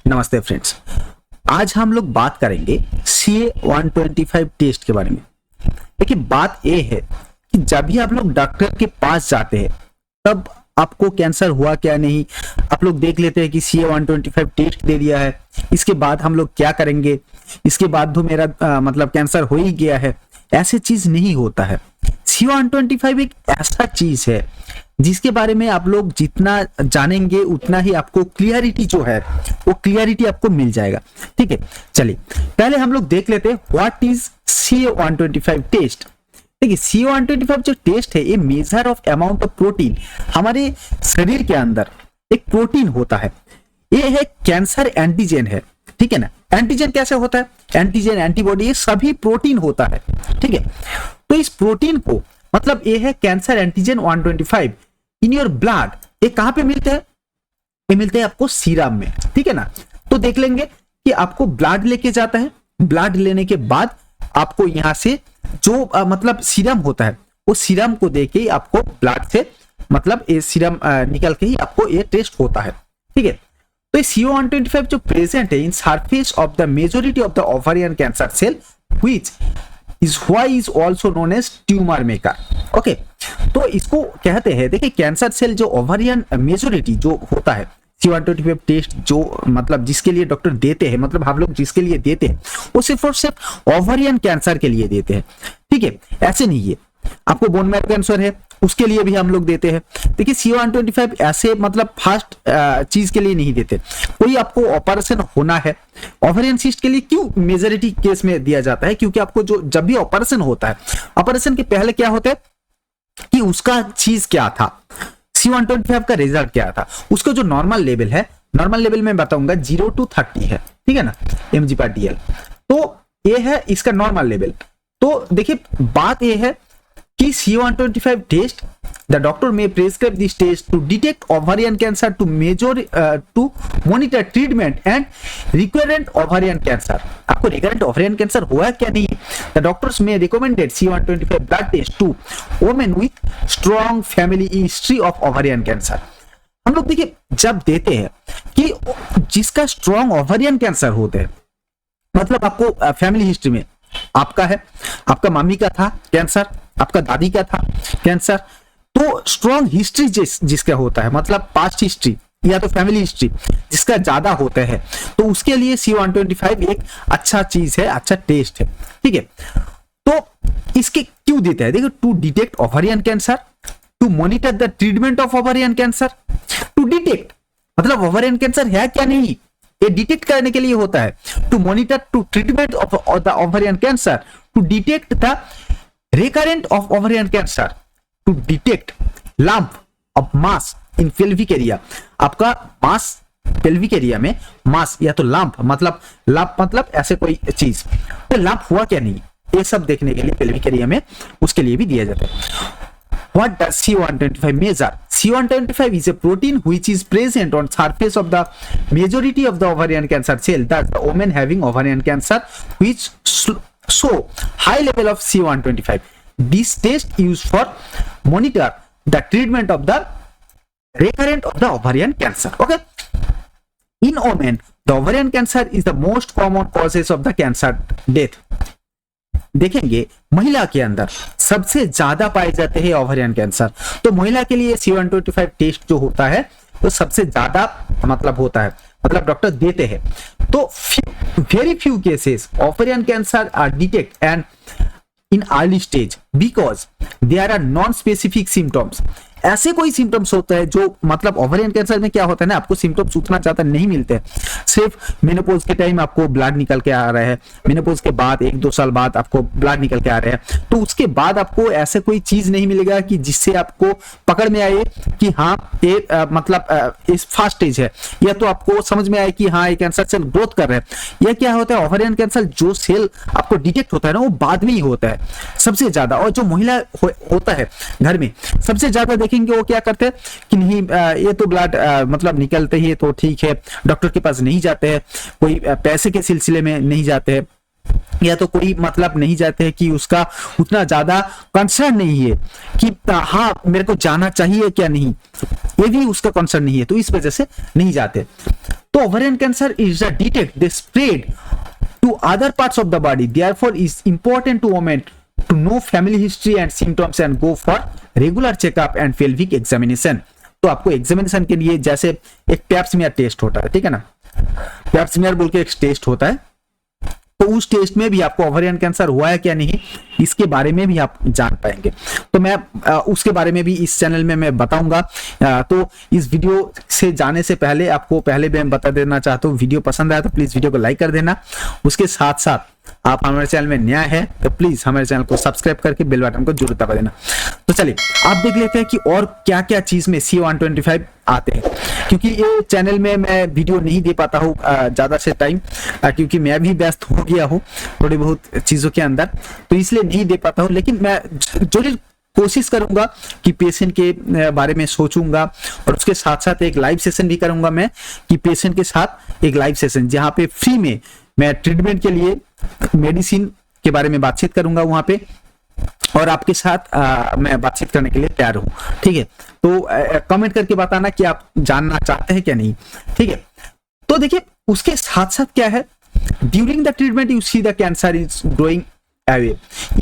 नमस्ते फ्रेंड्स, आज हम लोग बात करेंगे CA 125 टेस्ट के बारे में। देखिए, बात यह है कि जब भी आप लोग डॉक्टर के पास जाते हैं तब आपको कैंसर हुआ क्या नहीं, आप लोग देख लेते हैं कि CA 125 टेस्ट दे दिया है, इसके बाद हम लोग क्या करेंगे, इसके बाद तो मेरा मतलब कैंसर हो ही गया है। ऐसे चीज नहीं होता है। CA 125 एक ऐसा चीज है जिसके बारे में आप लोग जितना जानेंगे उतना ही आपको क्लियरिटी जो है वो क्लियरिटी आपको मिल जाएगा। ठीक है, चलिए पहले हम लोग देख लेते हैं व्हाट इज CA 125 टेस्ट। देखिए, CA 125 जो टेस्ट है ये measure of amount of protein, हमारे शरीर के अंदर एक प्रोटीन होता है, ये है कैंसर एंटीजन है। ठीक है ना, एंटीजन कैसे होता है, एंटीजन एंटीबॉडी ये सभी प्रोटीन होता है। ठीक है, तो इस प्रोटीन को मतलब ये है cancer antigen 125 in your blood. ये कहां पे मिलते हैं, ये मिलते हैं आपको सीरम में। ठीक है ना, तो देख लेंगे कि आपको ब्लड लेके जाता है, ब्लड लेने के बाद आपको यहां से जो मतलब सीरम होता है वो सीरम को देके ही आपको ब्लड से मतलब ये सीरम निकल के ही आपको ये टेस्ट होता है। ठीक है, तो CA 125 जो प्रेजेंट है in surface of the majority of the ovarian cancer cell which is why is also known as tumour maker. Okay, तो इसको कहते हैं, देखिए कैंसर सेल जो ओवेरियन मेजॉरिटी जो होता है CA 125 टेस्ट जो मतलब जिसके लिए डॉक्टर देते हैं, मतलब हम लोग जिसके लिए देते हैं वो सिर्फ और सिर्फ ओवेरियन कैंसर के लिए देते हैं। ठीक है, ऐसे नहीं है, आपको बोन मैरो कैंसर है उसके लिए भी हम लोग देते हैं। देखिए, CA 125 ऐसे मतलब फास्ट चीज के लिए नहीं देते। कोई आपको ऑपरेशन होना है, ओवेरियन सिस्ट के लिए क्यों मेजॉरिटी केस में दिया जाता है, क्योंकि आपको जो जब भी ऑपरेशन होता है, ऑपरेशन के पहले क्या होता है कि उसका चीज क्या था, CA 125 का रिजल्ट क्या था, उसका जो नॉर्मल लेवल है, नॉर्मल लेवल में बताऊंगा 0 to 30 है। ठीक है ना, mg/dl, तो ये है इसका नॉर्मल लेवल। तो देखिए, बात ये है कि CA 125 test the doctor may prescribe this test to detect ovarian cancer to measure to monitor treatment and recurrent ovarian cancer. आपको रिकरेंट ओवेरियन कैंसर हुआ क्या नहीं, the doctors may recommended CA 125 blood test to women with strong family history of ovarian cancer. हम लोग देखिए जब देते हैं कि जिसका स्ट्रॉन्ग ओवेरियन कैंसर होते हैं, मतलब आपको फैमिली हिस्ट्री में आपका है, आपका मम्मी का था कैंसर, आपका दादी का था कैंसर, तो स्ट्रॉन्ग हिस्ट्री जिसका होता है, मतलब पास्ट हिस्ट्री या तो फैमिली हिस्ट्री जिसका ज्यादा होता है, तो उसके लिए CA 125 एक अच्छा चीज है, अच्छा टेस्ट है। ठीक है, तो इसके क्यों देता है, देखो, to detect ovarian cancer, to monitor the treatment of ovarian cancer. To detect मतलब ओवेरियन कैंसर है क्या नहीं, ये डिटेक्ट करने के लिए होता है। To monitor to treatment of the ovarian cancer, to detect the recurrent of ovarian cancer, to detect lump of mass in pelvic area। आपका मास पेल्विक एरिया में मास या तो लंप मतलब ऐसे कोई चीज, तो लंप हुआ क्या नहीं, ये सब देखने के लिए पेल्विक एरिया में उसके लिए भी दिया जाता है। What does CA 125 measure? CA 125 is a protein which is present on surface of the majority of the ovarian cancer cell. Thus, the women having ovarian cancer which show high level of CA 125. This test used for monitor the treatment of the recurrent of the ovarian cancer. Okay. In women, the ovarian cancer is the most common causes of the cancer death. देखेंगे महिला के अंदर सबसे ज्यादा पाए जाते हैं ovarian cancer, तो महिला के लिए CA 125 टेस्ट जो होता है तो सबसे ज्यादा मतलब होता है, मतलब डॉक्टर देते हैं। तो very few cases ovarian cancer are detect and in early stage because there are non specific symptoms. ऐसे कोई सिम्टम्स होता है जो मतलब ओवेरियन कैंसर में क्या होता है ना, आपको सिम्टम्स उतना ज्यादा नहीं मिलते, सिर्फ मेनोपॉज के टाइम आपको ब्लड निकल के आ रहा है, मेनोपॉज के बाद 1-2 साल बाद आपको ब्लड निकल के आ रहे हैं, तो उसके बाद आपको ऐसे कोई चीज नहीं मिलेगा कि जिससे आपको पकड़ में आए कि हाँ ये मतलब इस फास्ट स्टेज है, या तो आपको समझ में आए कि हाँ ये कैंसर सेल ग्रोथ कर रहे हैं। यह क्या होता है, ओवेरियन कैंसर जो सेल आपको डिटेक्ट होता है ना वो बाद में ही होता है सबसे ज्यादा, और जो महिला होता है घर में सबसे ज्यादा देखेंगे वो क्या करते हैं कि नहीं ये तो ब्लड मतलब निकलते ही तो ठीक है, डॉक्टर के पास नहीं जाते हैं, कोई पैसे के सिलसिले में नहीं जाते हैं, या तो कोई मतलब नहीं जाते हैं कि उसका उतना ज्यादा कंसर्न नहीं है कि हाँ मेरे को जाना चाहिए क्या नहीं, ये भी उसका कंसर्न नहीं है, तो इस वजह से नहीं जाते। तो ovarian cancer is a detect they spread to other parts of the body, therefore is important to women to know family history and symptoms and go for regular checkup and pelvic examination. तो आपको examination के लिए जैसे एक pipe smear test होता है, ठीक है ना, पैप स्मीयर बोल के एक टेस्ट होता है, तो उस टेस्ट में भी आपको ओवेरियन कैंसर हुआ है क्या नहीं इसके बारे में भी आप जान पाएंगे। तो मैं उसके बारे में भी इस चैनल में मैं बताऊंगा। तो इस वीडियो से जाने से पहले आपको पहले भी मैं बता देना चाहता हूँ, वीडियो पसंद आया तो प्लीज वीडियो को लाइक कर देना। उसके साथ साथ आप हमारे चैनल में नया है तो प्लीज हमारे चैनल को सब्सक्राइब करके बेल बटन को जरूर दबा देना। तो चलिए आप देख लेते हैं कि और क्या क्या चीज में CA-125 आते हैं, क्योंकि ये चैनल में मैं वीडियो नहीं दे पाता हूँ ज्यादा से टाइम, क्योंकि मैं भी व्यस्त हो गया हूँ थोड़ी बहुत चीजों के अंदर, तो इसलिए नहीं दे पाता हूँ। लेकिन मैं जरूर कोशिश करूंगा कि पेशेंट के बारे में सोचूंगा, और उसके साथ साथ एक लाइव सेशन भी करूंगा मैं, कि पेशेंट के साथ एक लाइव सेशन जहां पे फ्री में मैं ट्रीटमेंट के लिए मेडिसिन के बारे में बातचीत करूंगा वहां पे, और आपके साथ मैं बातचीत करने के लिए तैयार हूं। ठीक है, तो कमेंट करके बताना कि आप जानना चाहते हैं क्या नहीं। ठीक है, तो देखिए उसके साथ साथ क्या है, during the treatment you see the cancer is growing away.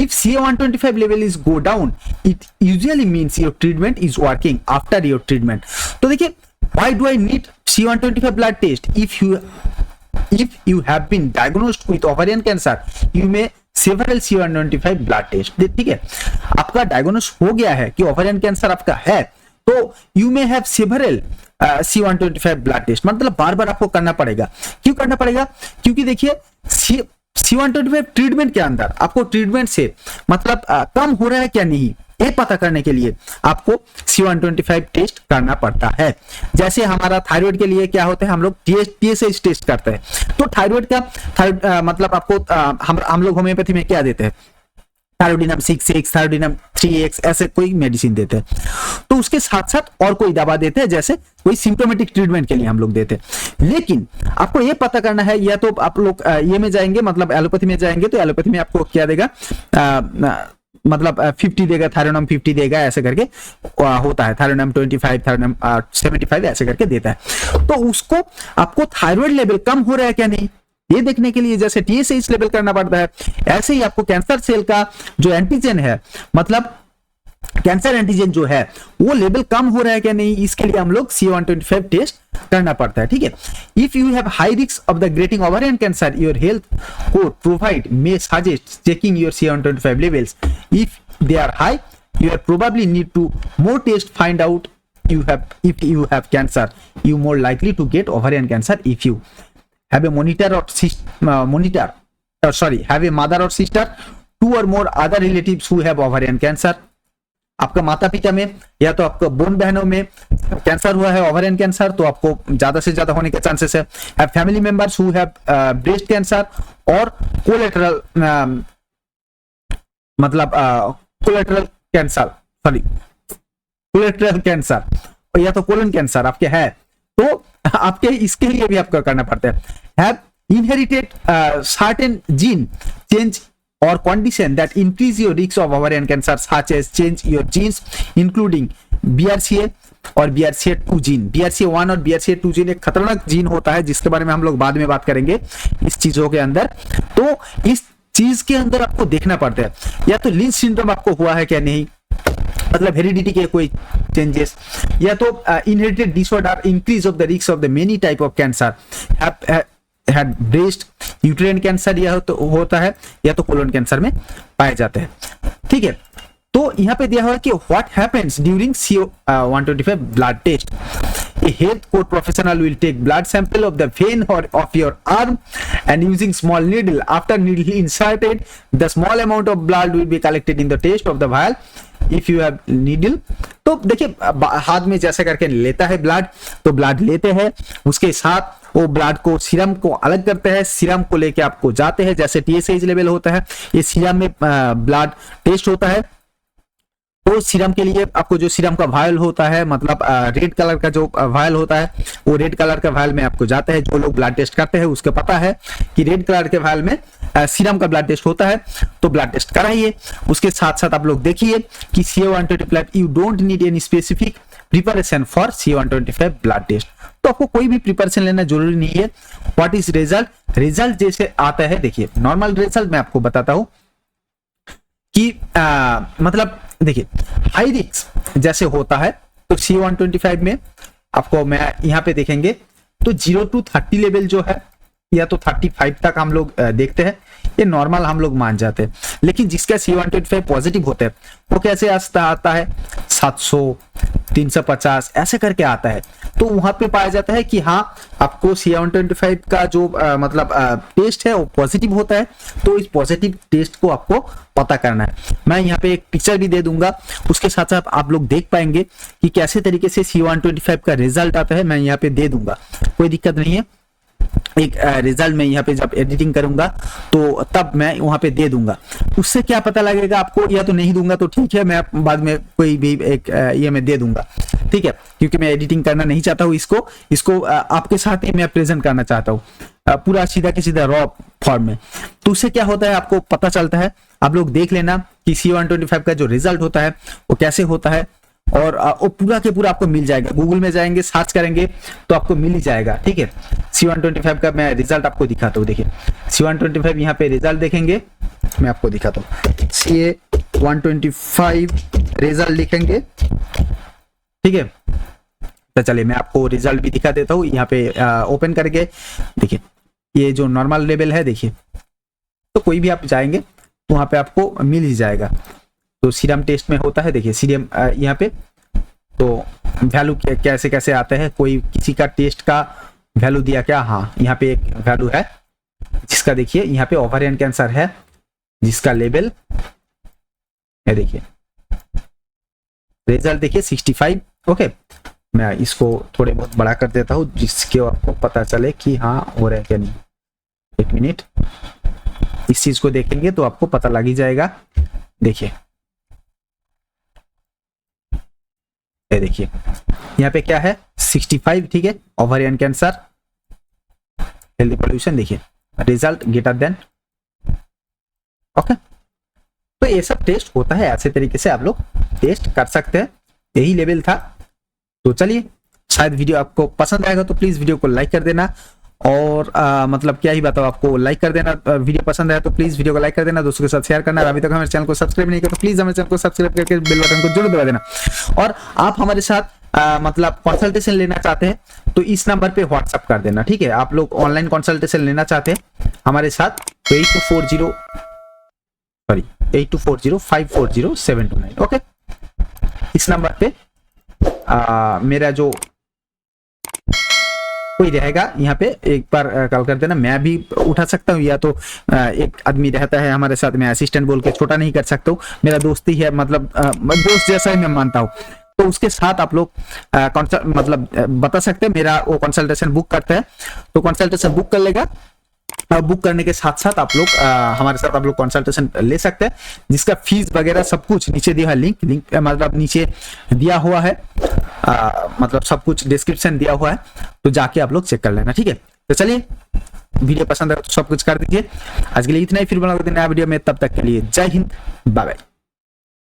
If CA-125 level is go down, it usually means your treatment is working after your treatment. तो देखिए, why do I need CA-125 blood test? If you have been diagnosed with ovarian cancer, you may several CA-125 blood test. ठीक है, आपका diagnose हो गया है कि ovarian cancer आपका है, तो you may have several CA-125 blood test, मतलब बार बार आपको करना पड़ेगा। क्यों करना पड़ेगा? क्योंकि देखिए CA-125 ट्रीटमेंट के अंदर आपको ट्रीटमेंट से मतलब कम हो रहा है क्या नहीं ये पता करने के लिए आपको CA-125 टेस्ट करना पड़ता है। जैसे हमारा थायराइड के लिए क्या होता है, हम लोग TSH टेस्ट करते हैं, तो थायराइड का मतलब आपको हम लोग होम्योपैथी में क्या देते हैं, थायरोडिनम 6X, थायरोडिनम 3X, ऐसे कोई मेडिसिन देते हैं। तो उसके साथ साथ और कोई दवा देते हैं, जैसे कोई सिम्प्टोमेटिक ट्रीटमेंट के लिए हम लोग देते हैं। लेकिन आपको ये पता करना है, या तो आप लोग ये में जाएंगे, मतलब एलोपैथी में जाएंगे, तो एलोपैथी में आपको क्या देगा, मतलब 50 देगा, थायरोनम 50 देगा, ऐसे करके होता है, थायरोनम 25, थायरोनम 75 ऐसे करके देता है। तो उसको आपको थायराइड लेवल कम हो रहा है क्या नहीं ये देखने के लिए जैसे TSH लेवल करना पड़ता है, ऐसे ही आपको कैंसर सेल का जो एंटीजन है, मतलब कैंसर एंटीजन जो है वो लेवल कम हो रहा है क्या नहीं, इसके लिए हम लोग CA-125 टेस्ट करना पड़ता है। ठीक है, if you have high risk of the getting ovarian cancer, your health code provide may suggest checking your CA-125 levels. If they are high, you are probably need to more test find out if you have cancer. You more likely to get ovarian cancer if you have a have a mother or sister, 2 or more other relatives who have ovarian cancer. आपका माता पिता में या तो आपको bone बहनों में cancer हुआ है, ओवेरियन कैंसर, तो आपको ज्यादा से ज्यादा होने के चांसेस है। Have family members who have breast cancer और कोलेटरल मतलब कोलेटरल कैंसर या तो कोलन कैंसर आपके है, तो आपके इसके लिए भी आपको करना पड़ता है। Have inherited certain gene change or condition that increase your risk of ovarian cancer, such as change your genes including BRCA और BRCA2 जीन। BRCA1 और BRCA2 जीन एक खतरनाक जीन होता है जिसके बारे में हम लोग बाद में बात करेंगे इस चीजों के अंदर। तो इस चीज के अंदर आपको देखना पड़ता है, या तो लिंच सिंड्रोम आपको हुआ है क्या नहीं, मतलब हेरिडिटी के कोई चेंजेस, या तो inherited disorder increase of the risk of the many type of cancer, had breast यूट्रेन cancer यह तो होता है, या तो कोलन कैंसर में पाए जाते हैं। ठीक है, तो यहाँ पे दिया हुआ है कि what happens during CA-125 blood test. A health core professional will take blood sample of the vein or of your arm and using small needle. After needle inserted, the small amount of blood will be collected in the test of the vial. If you have needle, तो देखिए हाथ में जैसे करके लेता है blood, तो blood लेते हैं, उसके साथ वो ब्लड को सीरम को अलग करते हैं, सीरम को लेके आपको जाते हैं, जैसे TSH लेवल होता है, ये सीरम में ब्लड टेस्ट होता है, तो सीरम के लिए आपको जो सीरम का वायल होता है, मतलब रेड कलर का जो वायल होता है, वो रेड कलर का वायल में आपको जाता है। जो लोग ब्लड टेस्ट करते हैं उसको पता है कि रेड कलर के वायल में सीरम का ब्लड टेस्ट होता है, तो ब्लड टेस्ट कराइए। उसके साथ साथ आप लोग देखिए कि CA-125 you don't need any specific preparation for CA-125 blood test. तो आपको कोई भी प्रिपरेशन लेना जरूरी नहीं है। What is result? रिजल्ट जैसे आता है, देखिए नॉर्मल रिजल्ट मैं आपको बताता हूं कि मतलब देखिए हाई रिस्क जैसे होता है तो CA-125 में आपको मैं यहाँ पे देखेंगे तो 0 to 30 लेवल जो है, या तो 35 तक हम लोग देखते हैं, ये नॉर्मल हम लोग मान जाते हैं। लेकिन जिसका CA-125 पॉजिटिव होता है वो कैसे आता है 700 350 ऐसे करके आता है। तो वहां पे पाया जाता है कि हाँ आपको CA-125 का जो मतलब टेस्ट है वो पॉजिटिव होता है। तो इस पॉजिटिव टेस्ट को आपको पता करना है। मैं यहाँ पे एक पिक्चर भी दे दूंगा, उसके साथ साथ आप लोग देख पाएंगे कि कैसे तरीके से CA-125 का रिजल्ट आता है। मैं यहाँ पे दे दूंगा, कोई दिक्कत नहीं है। एक रिजल्ट में यहाँ पे जब एडिटिंग करूंगा तो तब मैं वहां पे दे दूंगा। उससे क्या पता लगेगा आपको, या तो नहीं दूंगा तो ठीक है, मैं बाद में कोई भी एक ये मैं दे दूंगा, ठीक है, क्योंकि मैं एडिटिंग करना नहीं चाहता हूँ। इसको आपके साथ ही मैं प्रेजेंट करना चाहता हूँ पूरा सीधा के सीधा रॉ फॉर्म में। तो उससे क्या होता है आपको पता चलता है। आप लोग देख लेना कि CA-125 का जो रिजल्ट होता है वो कैसे होता है, और वो पूरा के पूरा आपको मिल जाएगा। गूगल में जाएंगे, सर्च करेंगे तो आपको मिल ही जाएगा, ठीक है। CA-125 का मैं रिजल्ट आपको दिखाता हूँ। देखिए CA-125 यहाँ पे रिजल्ट देखेंगे, मैं आपको दिखाता हूँ। CA-125 रिजल्ट लिखेंगे, ठीक है। तो चलिए मैं आपको रिजल्ट भी दिखा देता हूँ यहाँ पे ओपन करके। देखिए ये जो नॉर्मल लेवल है, देखिए तो कोई भी आप जाएंगे तो वहाँ पे आपको मिल ही जाएगा। तो सीरम टेस्ट में होता है, देखिए सीरम यहाँ पे तो वैल्यू कैसे कैसे आते हैं, कोई किसी का टेस्ट का वैल्यू दिया क्या, हाँ यहाँ पे एक वैल्यू है जिसका देखिए यहाँ पे ओवरियन कैंसर है, जिसका लेवल है, देखिए रिजल्ट देखिए 65। ओके, मैं इसको थोड़े बहुत बड़ा कर देता हूँ जिसके आपको पता चले कि हाँ हो रहा है क्या नहीं। एक मिनट, इस चीज को देखेंगे तो आपको पता लग ही जाएगा। देखिए देखिए यहाँ पे क्या है 65, ठीक है, ओवरियन कैंसर, हेल्दी पॉल्यूशन, देखिए रिजल्ट ग्रेटर देन। ओके, तो ये सब टेस्ट होता है, ऐसे तरीके से आप लोग टेस्ट कर सकते हैं। यही लेवल था। तो चलिए, शायद वीडियो आपको पसंद आएगा तो प्लीज वीडियो को लाइक कर देना, और मतलब क्या ही बताओ, आपको लाइक कर देना। वीडियो पसंद आया तो प्लीज वीडियो को लाइक कर देना, दोस्तों के साथ शेयर करना। अभी तक हमारे चैनल को सब्सक्राइब नहीं किया तो प्लीज हमारे चैनल को सब्सक्राइब करके बेल बटन को जरूर दबा देना। और आप हमारे साथ मतलब कंसल्टेशन लेना चाहते हैं तो इस नंबर पे व्हाट्सअप कर देना, ठीक है। आप लोग ऑनलाइन कंसल्टेशन लेना चाहते हैं हमारे साथ तो 8240540729। ओके, इस नंबर पे मेरा जो कोई रहेगा यहाँ पे एक बार कॉल कर देना। मैं भी उठा सकता हूँ, या तो एक आदमी रहता है हमारे साथ, मैं असिस्टेंट बोल के छोटा नहीं कर सकता हूँ, मेरा दोस्त ही है, मतलब दोस्त जैसा ही मैं मानता हूँ। तो उसके साथ आप लोग मतलब बता सकते हैं, मेरा वो कंसल्टेशन बुक करता है तो कंसल्टेशन बुक कर लेगा। बुक करने के साथ साथ आप लोग हमारे साथ आप लोग कंसल्टेशन ले सकते हैं, जिसका फीस वगैरह सब कुछ नीचे दिया है, लिंक मतलब नीचे दिया हुआ है, मतलब सब कुछ डिस्क्रिप्शन दिया हुआ है, तो जाके आप लोग चेक कर लेना, ठीक है। तो चलिए, वीडियो पसंद है तो सब कुछ कर दीजिए। आज के लिए इतना ही, फिर बनाओगे नया वीडियो में, तब तक के लिए जय हिंद, बाय बाय।